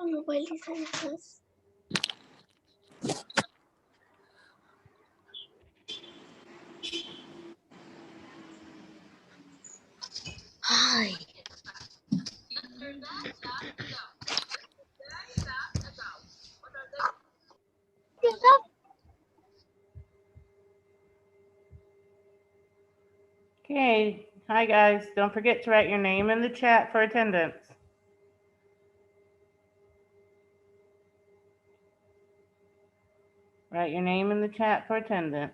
Mobile devices. Hi. Okay, hi guys. Don't forget to write your name in the chat for attendance. Write your name in the chat for attendance.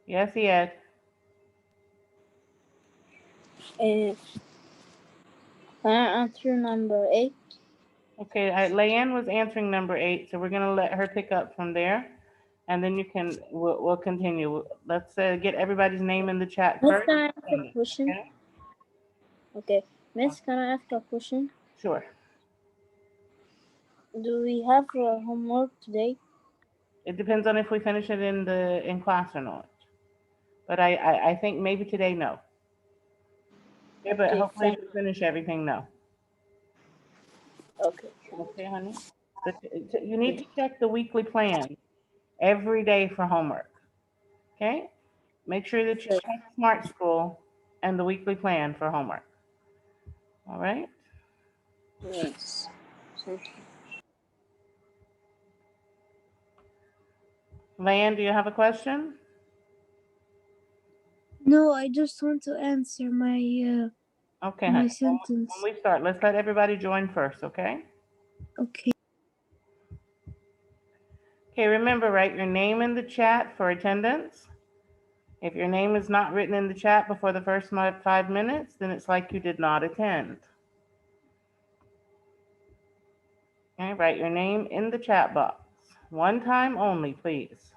Yes, yes. Can I answer number 8? Okay, Leanne was answering number 8, so we're gonna let her pick up from there, and then we'll continue. Let's get everybody's name in the chat Miss, first. can I ask a question? Okay? Okay. Miss, can I ask a question? Sure. Do we have homework today? It depends on if we finish it in class or not. But I think maybe today, no. Yeah, but Okay, hopefully if we finish everything, no. Okay. Okay, honey. But you need to check the weekly plan every day for homework. Okay? Make sure that you Sure. check Smart School and the weekly plan for homework. All right? Yes. Leanne, do you have a question? No, I just want to answer my Okay, my honey. sentence. When we start, let's let everybody join first, okay? Okay. Okay, remember, write your name in the chat for attendance. If your name is not written in the chat before the first 5 minutes, then it's like you did not attend. Okay, write your name in the chat box. One time only, please.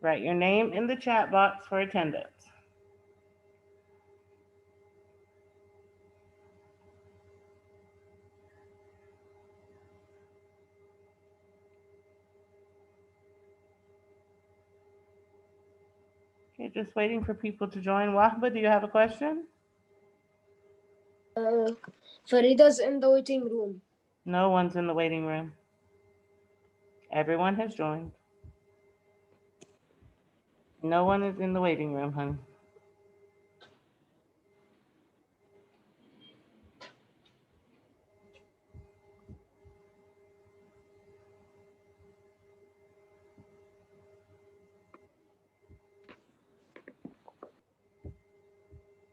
Write your name in the chat box for attendance. Okay, just waiting for people to join. Wahba, do you have a question? Farida's in the waiting room. No one's in the waiting room. Everyone has joined. No one is in the waiting room, honey.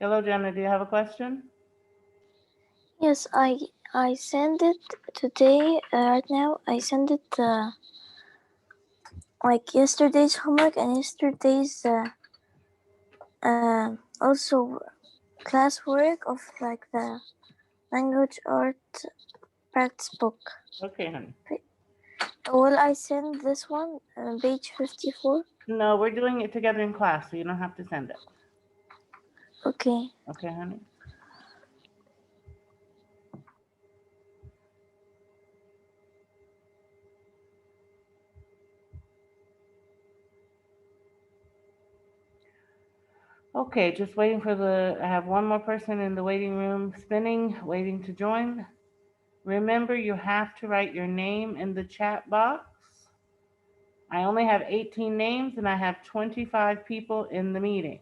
Hello, Jenna, do you have a question? Yes, I sent it today. Right now, I sent it like yesterday's homework and yesterday's also classwork of like the language art practice book. Okay, honey. Will I send this one, page 54? No, we're doing it together in class, so you don't have to send it. Okay. Okay, honey? Okay, just waiting for I have one more person in the waiting room spinning, waiting to join. Remember, you have to write your name in the chat box. I only have 18 names and I have 25 people in the meeting.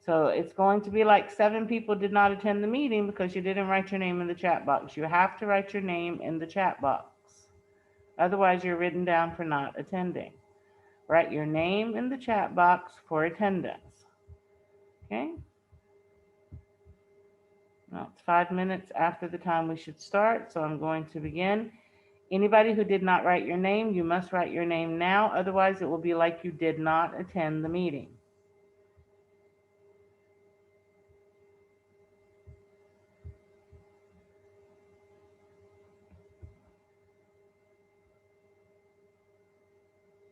So it's going to be like 7 people did not attend the meeting because you didn't write your name in the chat box. You have to write your name in the chat box. Otherwise, you're written down for not attending. Write your name in the chat box for attendance. Okay? Now it's 5 minutes after the time we should start, so I'm going to begin. Anybody who did not write your name, you must write your name now. Otherwise, it will be like you did not attend the meeting.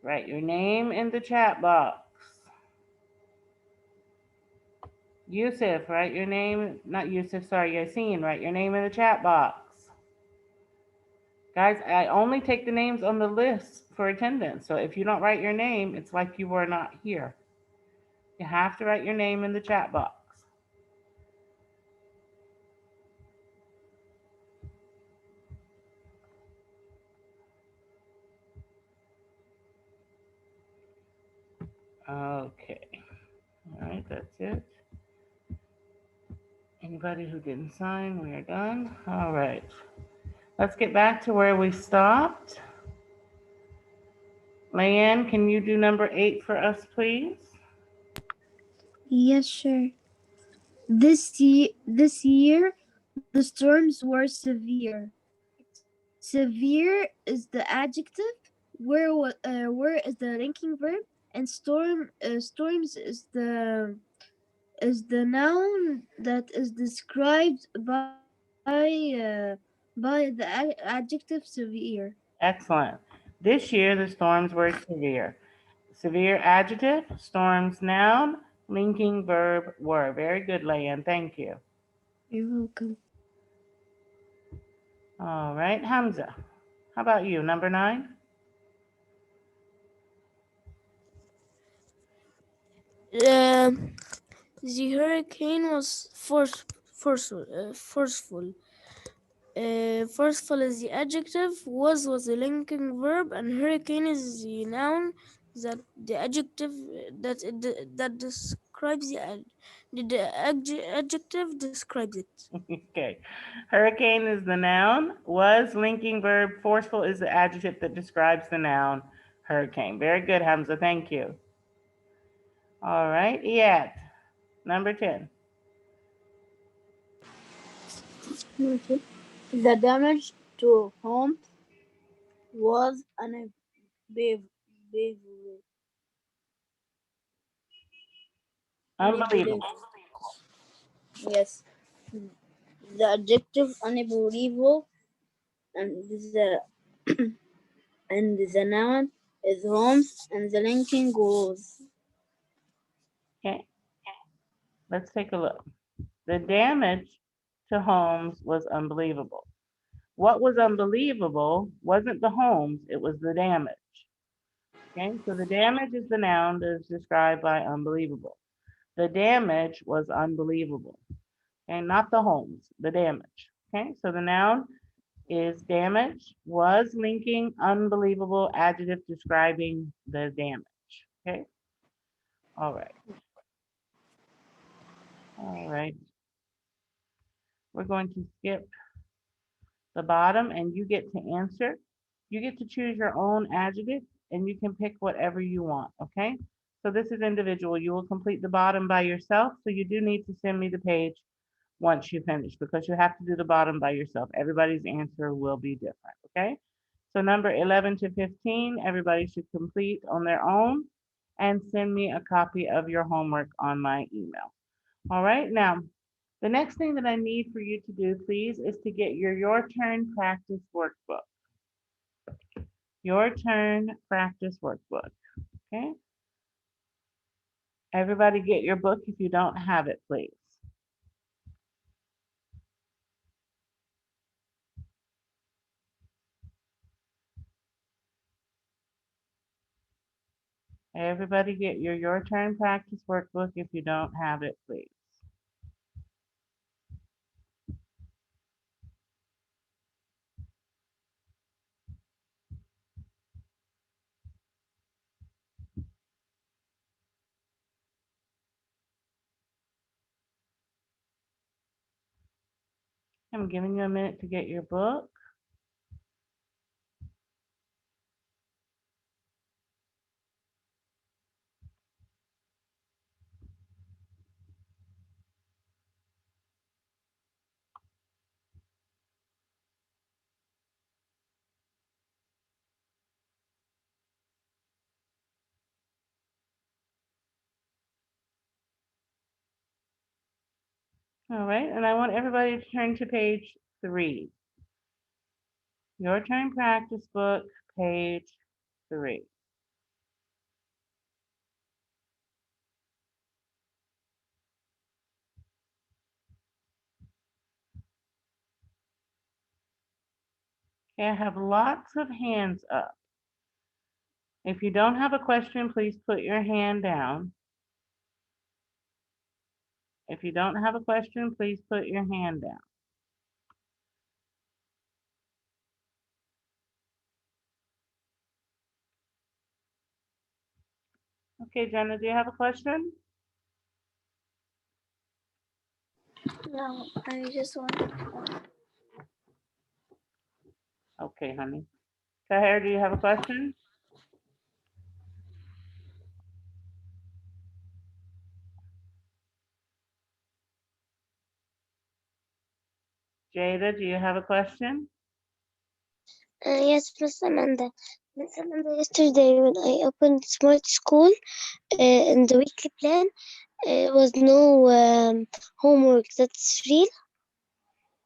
Write your name in the chat box. Yusuf, write your name, not Yusuf, sorry, Yassine, write your name in the chat box. Guys, I only take the names on the list for attendance. So if you don't write your name, it's like you were not here. You have to write your name in the chat box. Okay. All right, that's it. Anybody who didn't sign, we are done. All right. Let's get back to where we stopped. Leanne, can you do number 8 for us, please? Yes, sure. This year, the storms were severe. Severe is the adjective. Where is the linking verb, and storms is the noun that is described by the adjective severe. Excellent. This year, the storms were severe. Severe adjective, storms noun, linking verb were. Very good, Leanne. Thank you. You're welcome. All right, Hamza. How about you? Number 9? Um, the hurricane was forceful. Forceful is the adjective, was the linking verb, and hurricane is the noun. That the adjective that describes the adjective describes it. Okay. Hurricane is the noun. Was linking verb. Forceful is the adjective that describes the noun hurricane. Very good, Hamza. Thank you. All right, Iyad. Number 10. Okay. The damage to homes was unbelievable. Unbelievable. Yes. The adjective unbelievable and the and the noun is homes and the linking was. Okay, let's take a look. The damage to homes was unbelievable. What was unbelievable wasn't the homes, it was the damage. Okay, so the damage is the noun that is described by unbelievable. The damage was unbelievable. Okay, not the homes, the damage. Okay, so the noun is damage, was linking unbelievable adjective describing the damage. Okay, all right, all right. We're going to skip the bottom and you get to answer. You get to choose your own adjective and you can pick whatever you want, okay? So this is individual. You will complete the bottom by yourself. So you do need to send me the page once you finish because you have to do the bottom by yourself. Everybody's answer will be different, okay? So number 11 to 15, everybody should complete on their own and send me a copy of your homework on my email. All right, now the next thing that I need for you to do, please, is to get your turn practice workbook. Your turn practice workbook. Okay. Everybody get your book if you don't have it, please. Everybody get your turn practice workbook if you don't have it, please. I'm giving you a minute to get your book. All right, and I want everybody to turn to page 3. Your turn practice book, page 3. Okay, I have lots of hands up. If you don't have a question, please put your hand down. If you don't have a question, please put your hand down. Okay, Jenna, do you have a question? No, I just want. Okay, honey. Tahir, do you have a question? Jada, do you have a question? Yes, Miss Amanda. Miss Amanda, yesterday when I opened Smart School in the weekly plan, was no homework. That's real?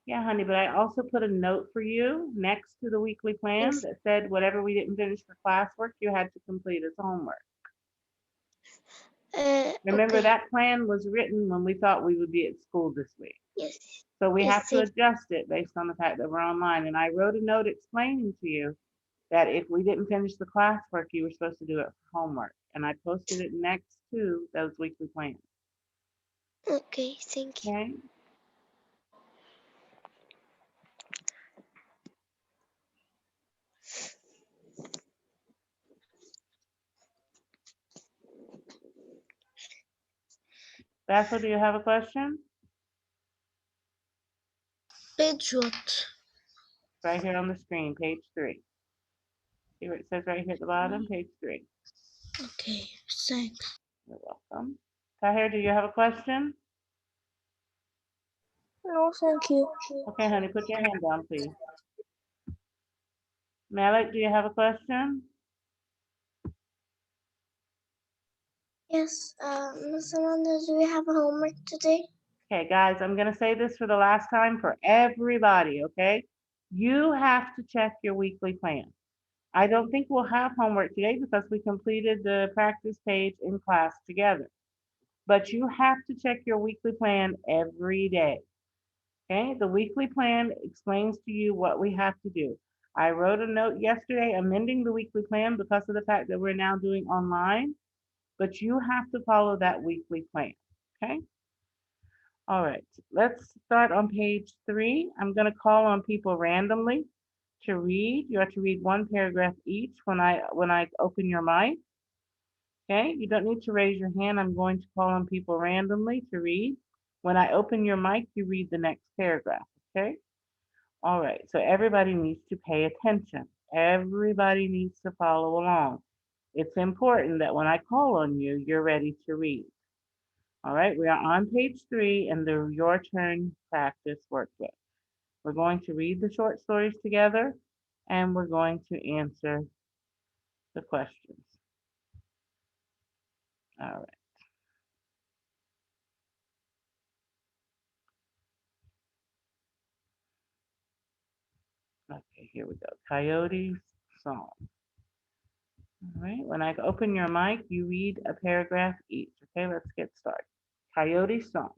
Yeah, honey, but I also put a note for you next to the weekly plan Yes. that said whatever we didn't finish for classwork, you had to complete as homework. Remember, Okay. that plan was written when we thought we would be at school this week. Yes. So we Yes, have to thank adjust it based on the fact that we're online. And I wrote a note explaining to you that if we didn't finish the classwork, you were supposed to do it for homework. And I posted it next to those weekly plans. Okay, thank you. Okay? Bethel, do you have a question? Page what? Right here on the screen, page 3. See what it says right here at the bottom, page 3. Okay, thanks. You're welcome. Tahir, do you have a question? No, thank you. Okay, honey, put your hand down, please. Malik, do you have a question? Yes, Miss Amanda, do we have homework today? Okay, guys, I'm going to say this for the last time for everybody, okay? You have to check your weekly plan. I don't think we'll have homework today because we completed the practice page in class together. But you have to check your weekly plan every day. Okay, the weekly plan explains to you what we have to do. I wrote a note yesterday amending the weekly plan because of the fact that we're now doing online, but you have to follow that weekly plan. Okay, all right, let's start on page 3. I'm going to call on people randomly to read. You have to read one paragraph each when I open your mic. Okay, you don't need to raise your hand. I'm going to call on people randomly to read. When I open your mic, you read the next paragraph. Okay. All right, so everybody needs to pay attention. Everybody needs to follow along. It's important that when I call on you, you're ready to read. All right, we are on page 3 in the Your Turn practice workbook. We're going to read the short stories together and we're going to answer the questions. All right. Okay, here we go. Coyote's song. All right, when I open your mic, you read a paragraph each. Okay, let's get started. Coyote's song.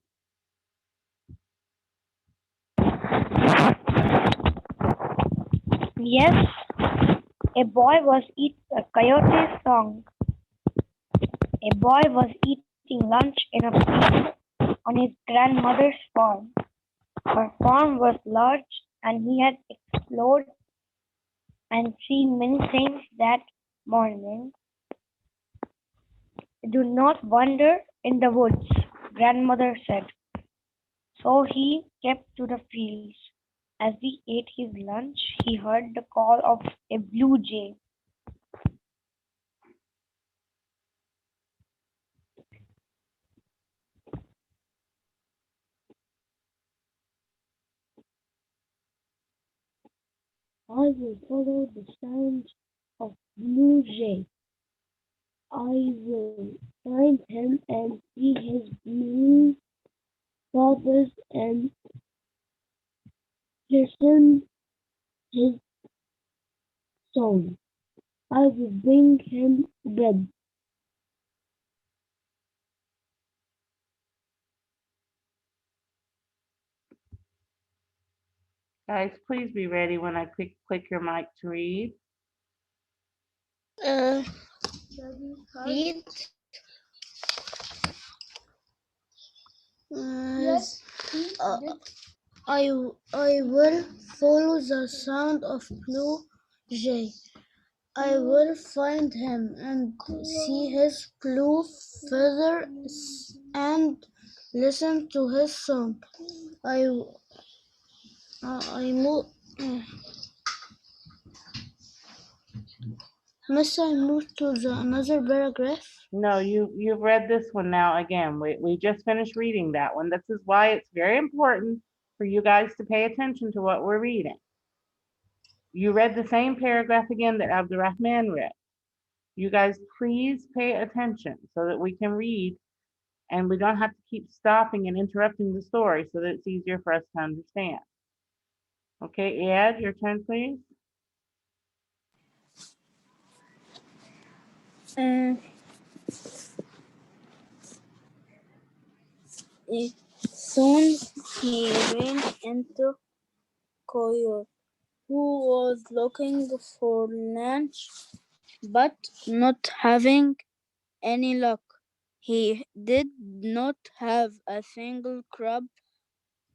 Yes, a boy was eating a coyote's song. A boy was eating lunch in a field on his grandmother's farm. Her farm was large and he had explored and seen many things that morning. Do not wander in the woods, grandmother said. So he kept to the fields. As he ate his lunch, he heard the call of a blue jay. I will follow the sounds of blue jay. I will find him and see his blue feathers and listen his song. I will bring him bread. Guys, please be ready when I click your mic to read. Read. Yes, I will follow the sound of blue jay. I will find him and see his blue feathers and listen to his song. I I move. Must I move to the another paragraph? No, you've read this one now again. We just finished reading that one. This is why it's very important for you guys to pay attention to what we're reading. You read the same paragraph again that Abdurrahman read. You guys please pay attention so that we can read and we don't have to keep stopping and interrupting the story so that it's easier for us to understand. Okay, Ed, your turn, please. Uh, Soon he ran into Coyote, who was looking for lunch, but not having any luck. He did not have a single crab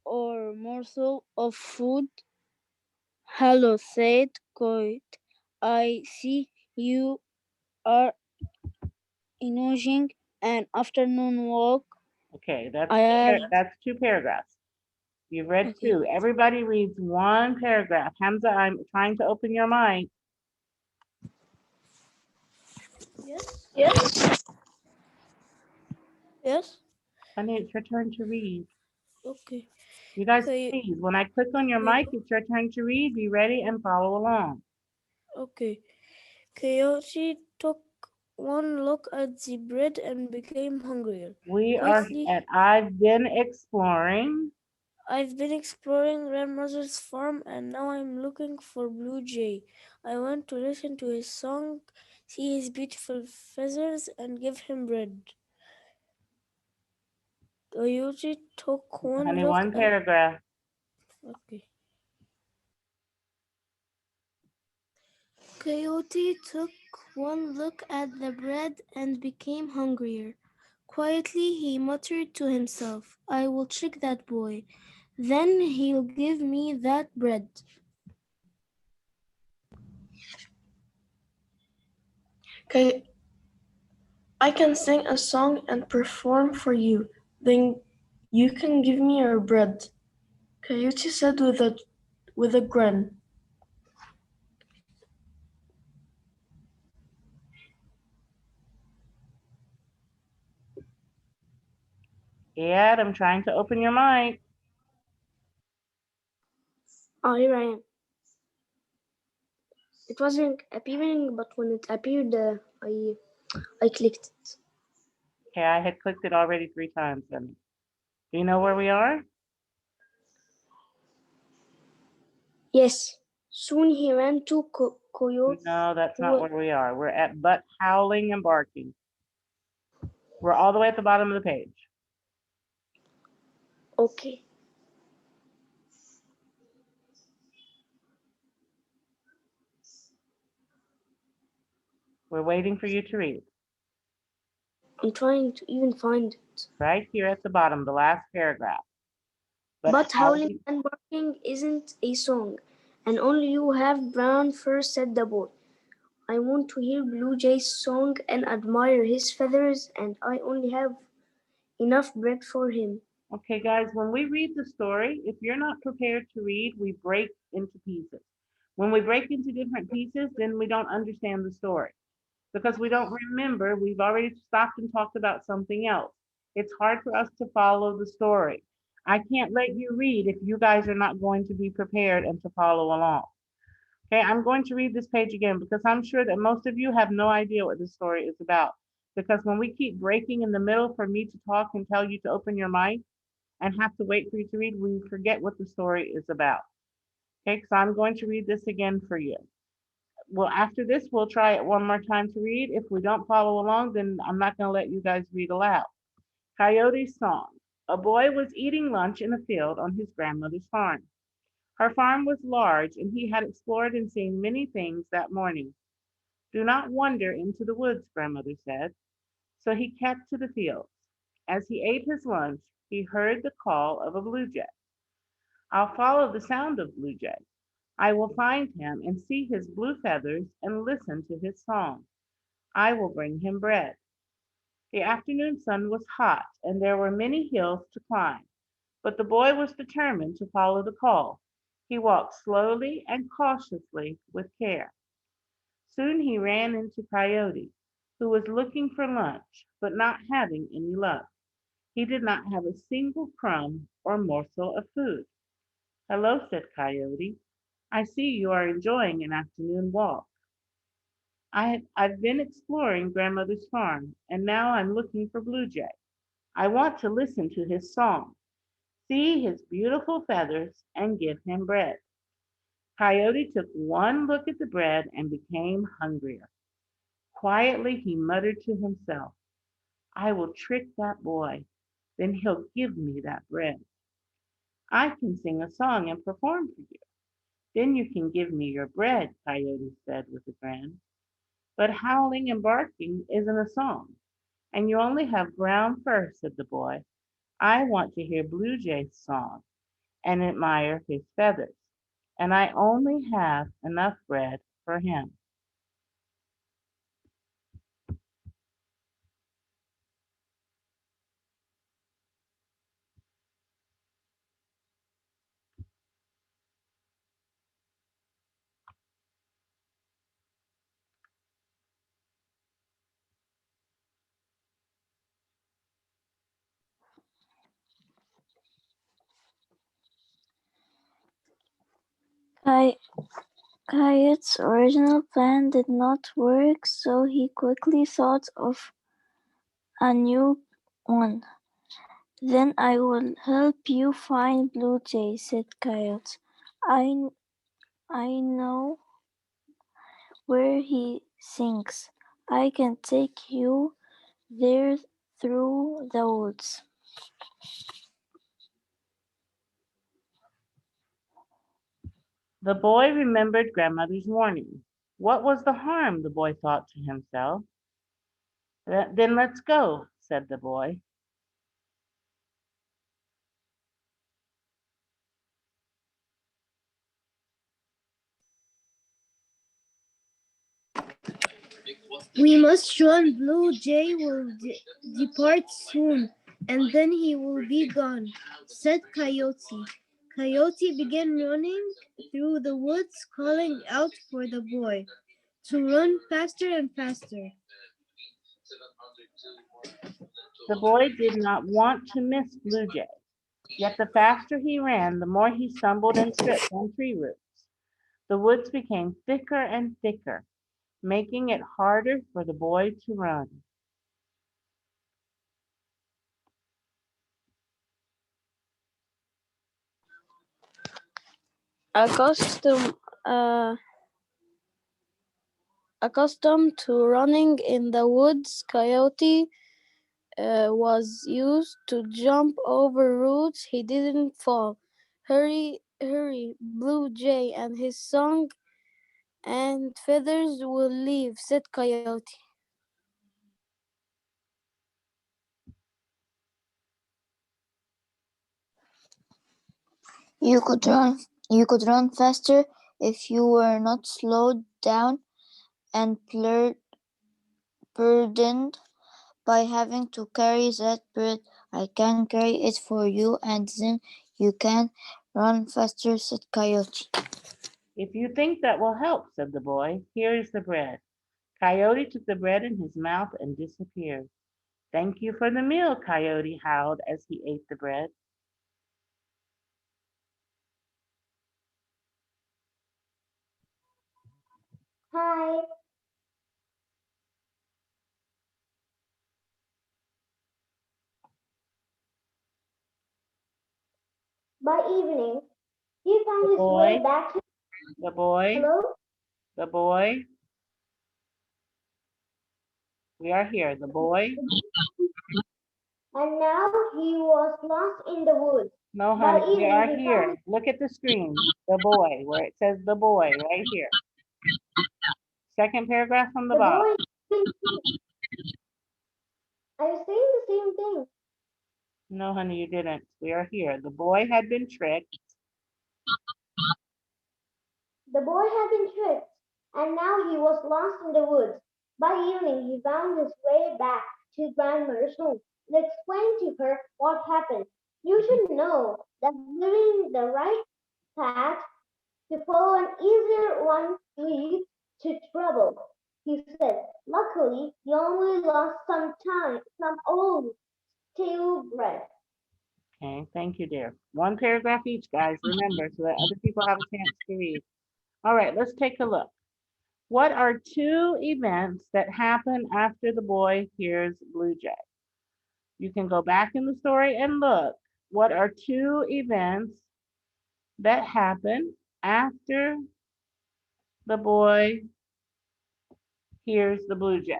or morsel of food. Hello, said Coyote. I see you are enjoying an afternoon walk. Okay, I have that's two paragraphs. You've read okay. two. Everybody reads one paragraph. Hamza, I'm trying to open your mic. Yes. Yes. Yes. Honey, it's your turn to read. Okay. You guys, Okay. please, when I click on your mic, it's your turn to read. Be ready and follow along. Okay. Coyote took one look at the bread and became hungrier. We are Quickly, at I've been exploring. I've been exploring grandmother's farm and now I'm looking for Blue Jay. I want to listen to his song, see his beautiful feathers, and give him bread. Coyote took one Honey, look one at paragraph. okay. Coyote took one look at the bread and became hungrier. Quietly he muttered to himself, I will trick that boy. Then he'll give me that bread. Okay, I can sing a song and perform for you. Then you can give me your bread. Coyote said with a grin. Ed, I'm trying to open your mic. Oh, here I am. It wasn't appearing, but when it appeared, I clicked it. Okay, I had clicked it already 3 times, honey. Do you know where we are? Yes. Soon he ran to Coyote. No, that's not where we are. We're at but howling and barking. We're all the way at the bottom of the page. Okay. We're waiting for you to read. I'm trying to even find it. Right here at the bottom, the last paragraph. But howling and barking isn't a song, and only you have brown fur, said the boy. I want to hear Blue Jay's song and admire his feathers, and I only have enough bread for him. Okay, guys, when we read the story, if you're not prepared to read, we break into pieces. When we break into different pieces, then we don't understand the story because we don't remember. We've already stopped and talked about something else. It's hard for us to follow the story. I can't let you read if you guys are not going to be prepared and to follow along. Okay, I'm going to read this page again because I'm sure that most of you have no idea what this story is about. Because when we keep breaking in the middle for me to talk and tell you to open your mic and have to wait for you to read, we forget what the story is about. Okay, so I'm going to read this again for you. Well, after this, we'll try it one more time to read. If we don't follow along, then I'm not going to let you guys read aloud. Coyote's Song. A boy was eating lunch in a field on his grandmother's farm. Her farm was large, and he had explored and seen many things that morning. Do not wander into the woods, grandmother said. So he kept to the fields. As he ate his lunch, he heard the call of a blue jay. I'll follow the sound of blue jay. I will find him and see his blue feathers and listen to his song. I will bring him bread. The afternoon sun was hot, and there were many hills to climb, but the boy was determined to follow the call. He walked slowly and cautiously with care. Soon he ran into Coyote, who was looking for lunch, but not having any luck. He did not have a single crumb or morsel of food. Hello, said Coyote. I see you are enjoying an afternoon walk. I've been exploring grandmother's farm, and now I'm looking for Blue Jay. I want to listen to his song, see his beautiful feathers, and give him bread. Coyote took one look at the bread and became hungrier. Quietly he muttered to himself, I will trick that boy, then he'll give me that bread. I can sing a song and perform for you. Then you can give me your bread, Coyote said with a grin. But howling and barking isn't a song, and you only have brown fur, said the boy. I want to hear Blue Jay's song and admire his feathers, and I only have enough bread for him. Coy- Coyote's original plan did not work, so he quickly thought of a new one. Then I will help you find Blue Jay, said Coyote. I, I know where he sings. I can take you there through the woods. The boy remembered grandmother's warning. What was the harm? The boy thought to himself. Then let's go, said the boy. We must run. Blue Jay will depart soon, and then he will be gone, said Coyote. Coyote began running through the woods, calling out for the boy to run faster and faster. The boy did not want to miss Blue Jay, yet the faster he ran, the more he stumbled and tripped on tree roots. The woods became thicker and thicker, making it harder for the boy to run. Accustomed, uh, accustomed to running in the woods, Coyote was used to jump over roots. He didn't fall. Hurry, hurry, Blue Jay and his song and feathers will leave, said Coyote. You could run. You could run faster if you were not slowed down and burdened by having to carry that bread. I can carry it for you, and then you can run faster, said Coyote. If you think that will help, said the boy, here is the bread. Coyote took the bread in his mouth and disappeared. Thank you for the meal, Coyote howled as he ate the bread. Hi. By evening, he The found his way boy, back to the boy, hello, the boy, we are here. The boy, and now he was lost in the woods. no, By honey, we evening, are he found here. Look at the screen. The boy, where it says the boy, right here. Second paragraph from the the bottom. boy. I was saying the same thing. No, honey, you didn't. We are here. The boy had been tricked. The boy had been tricked, and now he was lost in the woods. By evening, he found his way back to grandmother's home and explained to her what happened. You should know that leaving the right path to follow an easier one leads to trouble, he said. Luckily, he only lost some time, some old stale bread. Okay, thank you, dear. One paragraph each, guys, remember, so that other people have a chance to read. All right, let's take a look. What are two events that happen after the boy hears Blue Jay? You can go back in the story and look. What are two events that happen after the boy hears the Blue Jay?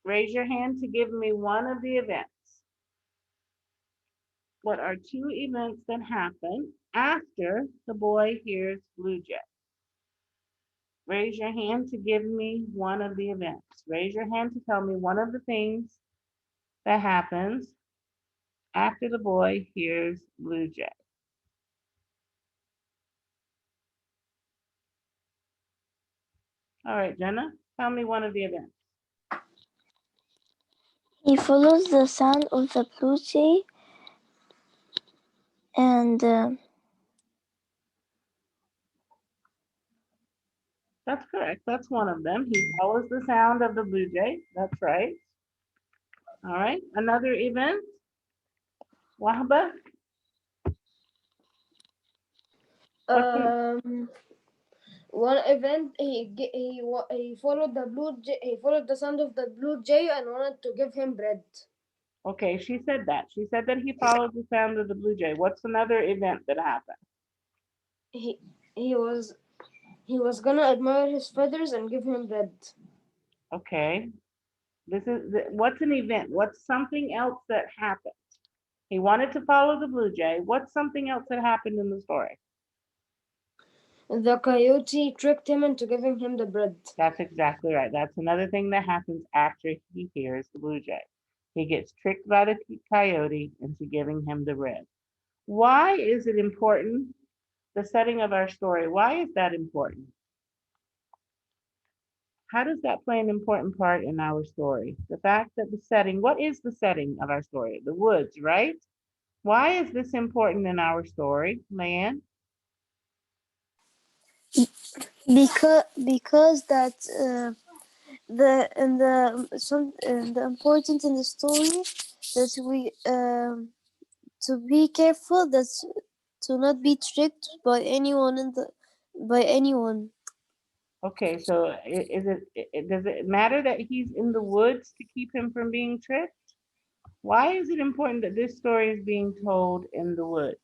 Raise your hand to give me one of the events. What are two events that happen after the boy hears Blue Jay? Raise your hand to give me one of the events. Raise your hand to tell me one of the things that happens after the boy hears Blue Jay. All right, Jenna, tell me one of the events. He follows the sound of the blue jay and That's correct. That's one of them. He follows the sound of the blue jay. That's right. All right. Another event. Wahba. Um, One event he followed the blue jay. He followed the sound of the blue jay and wanted to give him bread. Okay, she said that. She said that he followed the sound of the blue jay. What's another event that happened? He he was he was gonna admire his feathers and give him bread. Okay. What's an event? What's something else that happened? He wanted to follow the blue jay. What's something else that happened in the story? The coyote tricked him into giving him the bread. That's exactly right. That's another thing that happens after he hears the blue jay. He gets tricked by the coyote into giving him the bread. Why is it important? The setting of our story. Why is that important? How does that play an important part in our story? The fact that the setting, what is the setting of our story? The woods, right? Why is this important in our story, Leanne? because that the important in the story that we to be careful that to not be tricked by anyone by anyone. Okay, so does it matter that he's in the woods to keep him from being tricked? Why is it important that this story is being told in the woods?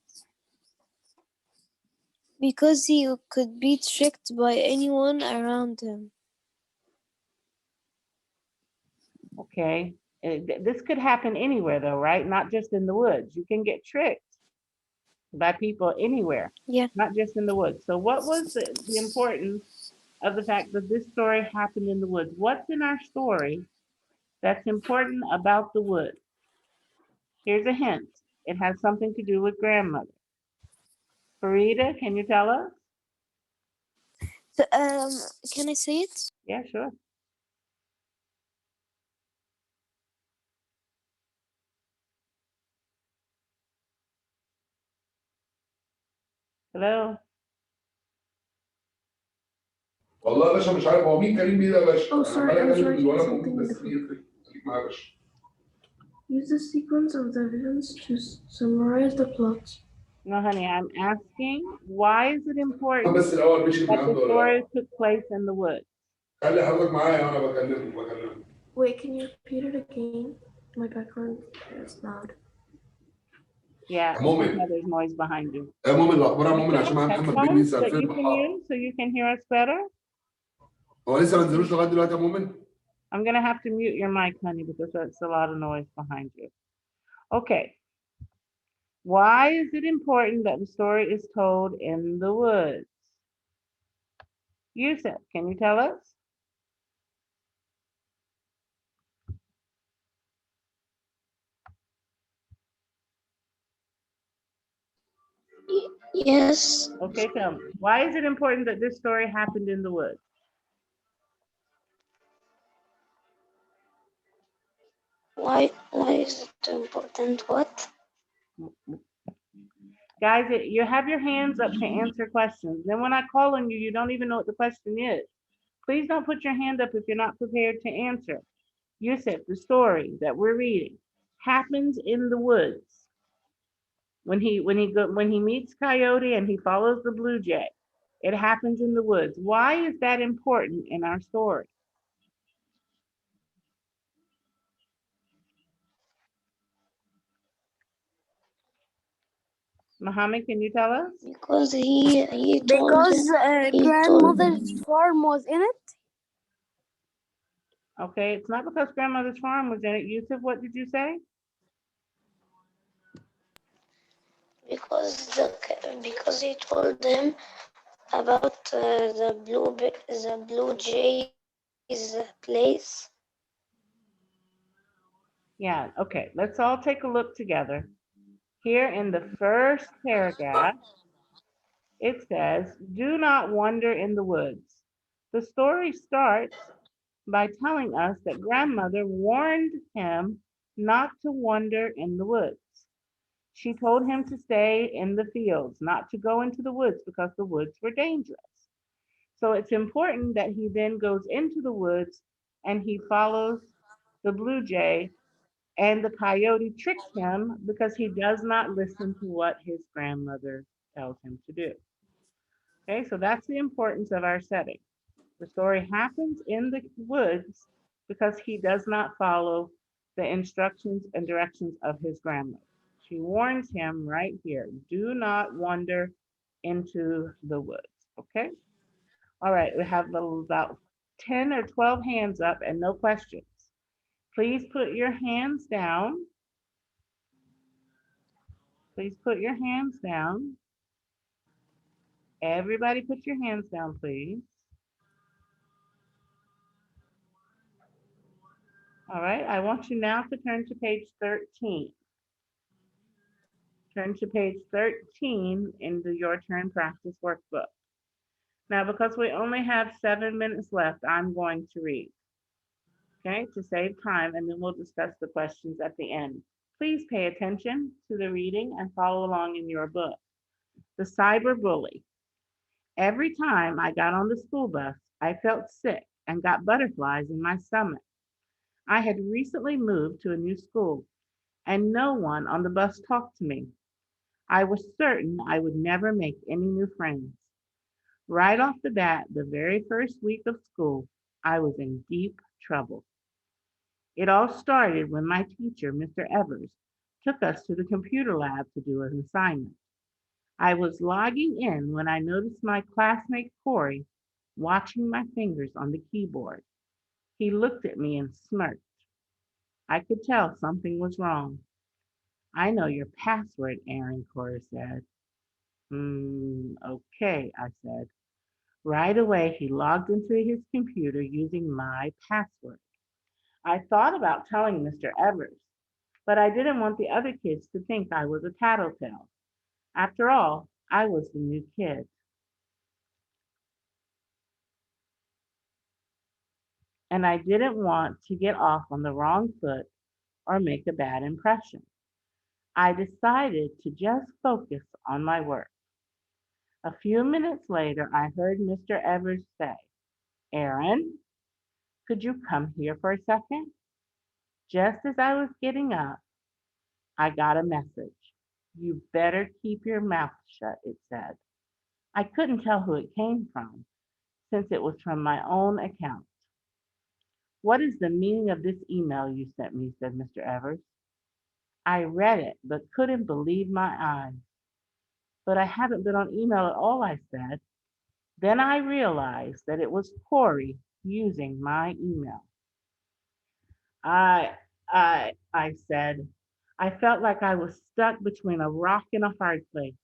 Because he could be tricked by anyone around him. Okay, this could happen anywhere though, right? Not just in the woods. You can get tricked by people anywhere, Yeah. not just in the woods. So what was the importance of the fact that this story happened in the woods? What's in our story that's important about the woods? Here's a hint. It has something to do with grandmother. Farida, can you tell us? So, can I say it? Yeah, sure. Hello. والله يا باشا مش عارف هو مين كريم بيه ده يا باشا. Oh, sorry, I'm sorry, he الولد had موجود something بس different. يفرق. معاه يا باشا. Use the sequence of the events to summarize the plot. No, honey, I'm asking, why is it important بس الأول مشي that the النهارده ولا story لا؟ took place in the woods? خلي حضرتك معايا وأنا بكلمك. Wait, can you repeat it again? My background is loud. Yeah, يا مؤمن. there's noise behind you. يا مؤمن الأخبار يا Do you مؤمن عشان have معايا محمد بن headphones لسه that 2000 you can use so you can hear us better? هو لسه ما نزلوش لغاية دلوقتي يا مؤمن؟ I'm gonna have to mute your mic, honey, because that's a lot of noise behind you. Okay. Why is it important that the story is told in the woods? Yusuf, can you tell us? Yes. Okay, tell me. Why is it important that this story happened in the woods? Why is it important? What? Guys, you have your hands up to answer questions. Then when I call on you, you don't even know what the question is. Please don't put your hand up if you're not prepared to answer. Yusuf, the story that we're reading happens in the woods. When he meets Coyote and he follows the blue jay, it happens in the woods. Why is that important in our story? Muhammad, can you tell us? Because he told Because he told grandmother's farm was in it. Okay, it's not because grandmother's farm was in it. Yusuf, what did you say? because he told him about the blue jay's place. Yeah, okay, let's all take a look together. Here in the first paragraph, it says, do not wander in the woods. The story starts by telling us that grandmother warned him not to wander in the woods. She told him to stay in the fields, not to go into the woods because the woods were dangerous. So it's important that he then goes into the woods and he follows the blue jay, and the coyote tricks him because he does not listen to what his grandmother tells him to do. Okay, so that's the importance of our setting. The story happens in the woods because he does not follow the instructions and directions of his grandmother. She warns him right here, do not wander into the woods. Okay? All right, we have about 10 or 12 hands up and no questions. Please put your hands down. Please put your hands down. Everybody put your hands down, please. All right, I want you now to turn to page 13. Turn to page 13 in the Your Turn Practice workbook. Now, because we only have 7 minutes left, I'm going to read, okay, to save time, and then we'll discuss the questions at the end. Please pay attention to the reading and follow along in your book. The cyber bully. Every time I got on the school bus, I felt sick and got butterflies in my stomach. I had recently moved to a new school, and no one on the bus talked to me. I was certain I would never make any new friends. Right off the bat, the very first week of school, I was in deep trouble. It all started when my teacher, Mr. Evers, took us to the computer lab to do an assignment. I was logging in when I noticed my classmate Corey watching my fingers on the keyboard. He looked at me and smirked. I could tell something was wrong. I know your password, Aaron, Corey said. Okay, I said. Right away, he logged into his computer using my password. I thought about telling Mr. Evers, but I didn't want the other kids to think I was a tattletale. After all, I was the new kid. And I didn't want to get off on the wrong foot or make a bad impression. I decided to just focus on my work. A few minutes later, I heard Mr. Evers say, Aaron, could you come here for a second? Just as I was getting up, I got a message. You better keep your mouth shut, it said. I couldn't tell who it came from, since it was from my own account. What is the meaning of this email you sent me, said Mr. Evers. I read it, but couldn't believe my eyes. But I haven't been on email at all, I said. Then I realized that it was Corey using my email. I, I said, I felt like I was stuck between a rock and a hard place.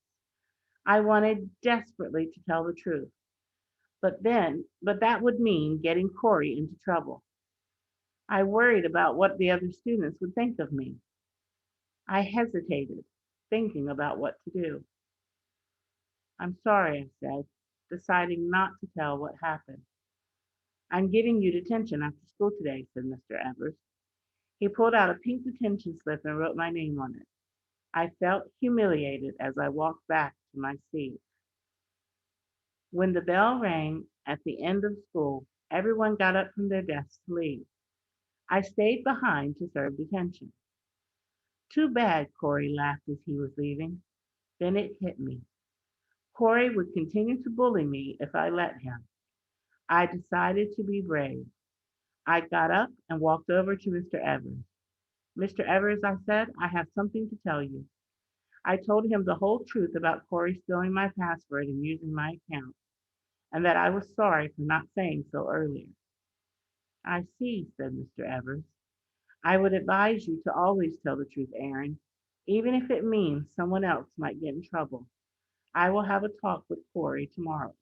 I wanted desperately to tell the truth, but that would mean getting Corey into trouble. I worried about what the other students would think of me. I hesitated, thinking about what to do. I'm sorry, I said, deciding not to tell what happened. I'm giving you detention after school today, said Mr. Evers. He pulled out a pink detention slip and wrote my name on it. I felt humiliated as I walked back to my seat. When the bell rang at the end of school, everyone got up from their desks to leave. I stayed behind to serve detention. Too bad, Corey laughed as he was leaving. Then it hit me. Corey would continue to bully me if I let him. I decided to be brave. I got up and walked over to Mr. Evers. Mr. Evers, I said, I have something to tell you. I told him the whole truth about Corey stealing my password and using my account, and that I was sorry for not saying so earlier. I see, said Mr. Evers. I would advise you to always tell the truth, Aaron, even if it means someone else might get in trouble. I will have a talk with Corey tomorrow.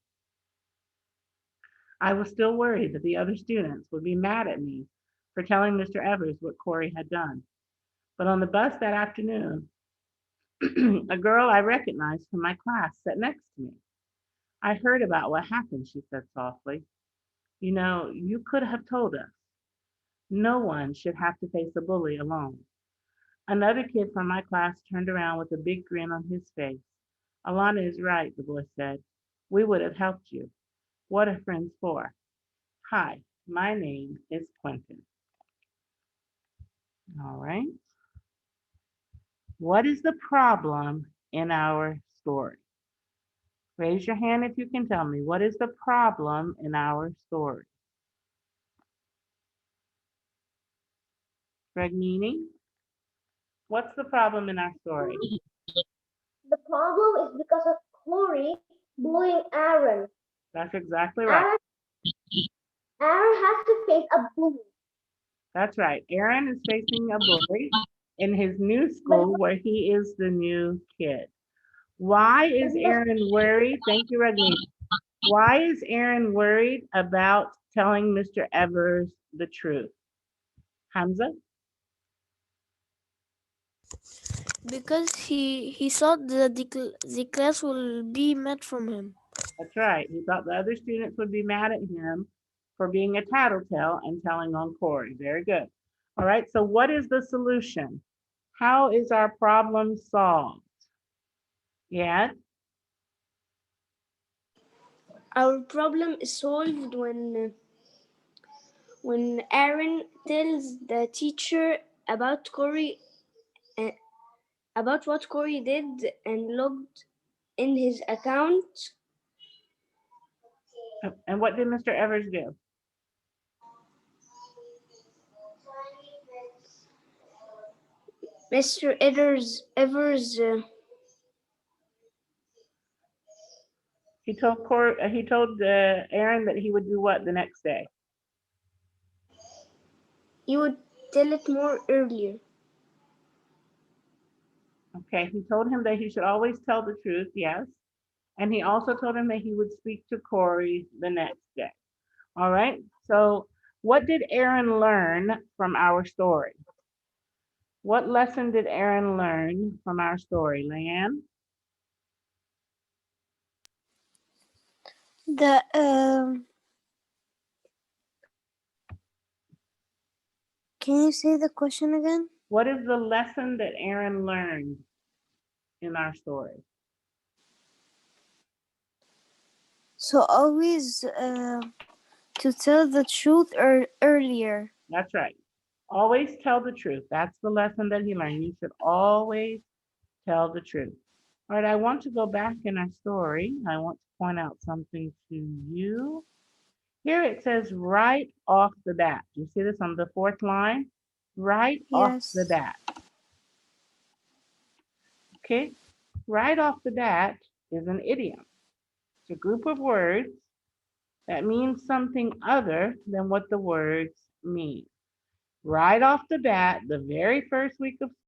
I was still worried that the other students would be mad at me for telling Mr. Evers what Corey had done. But on the bus that afternoon, a girl I recognized from my class sat next to me. I heard about what happened, she said softly. You know, you could have told us. No one should have to face a bully alone. Another kid from my class turned around with a big grin on his face. Alana is right, the boy said. We would have helped you. What are friends for? Hi, my name is Quentin. All right. What is the problem in our story? Raise your hand if you can tell me. What is the problem in our story? Regnini, what's the problem in our story? The problem is because of Corey bullying Aaron. That's exactly right. Aaron has to face a bully. That's right. Aaron is facing a bully in his new school where he is the new kid. Why is Aaron worried? Thank you, Regnini. Why is Aaron worried about telling Mr. Evers the truth? Hamza? Because he thought that the class will be mad from him. That's right. He thought the other students would be mad at him for being a tattletale and telling on Corey. Very good. All right, so what is the solution? How is our problem solved? Yeah? Our problem is solved when Aaron tells the teacher about uh, about what Corey did and logged in his account. And what did Mr. Evers do? Mr. Evers He told Aaron that he would do what the next day? you would tell it more earlier. Okay, he told him that he should always tell the truth, yes. And he also told him that he would speak to Corey the next day. All right, so what did Aaron learn from our story? What lesson did Aaron learn from our story, Leanne? The Can you say the question again? What is the lesson that Aaron learned in our story? So always to tell the truth earlier. That's right. Always tell the truth. That's the lesson that he learned. You should always tell the truth. All right, I want to go back in our story. I want to point out something to you. Here it says right off the bat. You see this on the fourth line? Right off the bat. Okay, right off the bat is an idiom. It's a group of words that means something other than what the words mean. Right off the bat, the very first week of